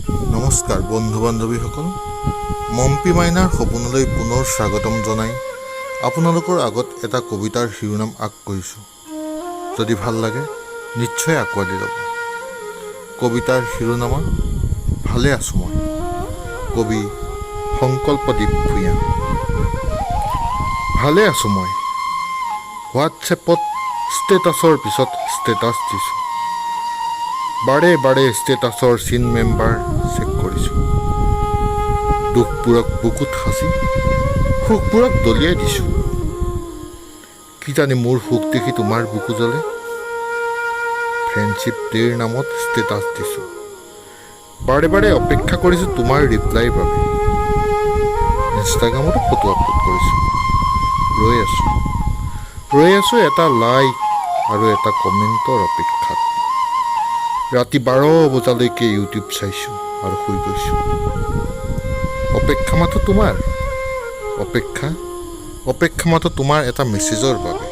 নমস্কাৰ বন্ধু বান্ধৱীসকল, মম্পী মাইনাৰ সপোনলৈ পুনৰ স্বাগতম জনাই আপোনালোকৰ আগত এটা কবিতাৰ শিৰোনাম আগ কৰিছোঁ। যদি ভাল লাগে নিশ্চয় আঁকোৱালি ল'ব। কবিতাৰ শিৰোনাম ভালে আছোঁ মই। কবি সংকল্পদ্বীপ ভূঞা। ভালে আছোঁ মই। হোৱাটছএপত ষ্টেটাছৰ পিছত ষ্টেটাছ দিছোঁ। বাৰে বাৰে ষ্টেটাছৰ চিন মেম্বাৰ চেক কৰিছোঁ। দুখবোৰক বুকুত সাঁচি সুখবোৰক দলিয়াই দিছোঁ। কিজানি মোৰ সুখ দেখি তোমাৰ বুকু জ্বলে। ফ্ৰেণ্ডশ্বিপ ডেৰ নামত ষ্টেটাছ দিছোঁ। বাৰে বাৰে অপেক্ষা কৰিছোঁ তোমাৰ ৰিপ্লাইৰ বাবে। ইনষ্টাগ্ৰামতো ফটো আপলোড কৰিছোঁ। ৰৈ আছোঁ এটা লাইক আৰু এটা কমেণ্টৰ অপেক্ষাত। ৰাতি 12 বজালৈকে ইউটিউব চাইছোঁ আৰু শুই গৈছোঁ। অপেক্ষা মাথো তোমাৰ এটা মেছেজৰ বাবে।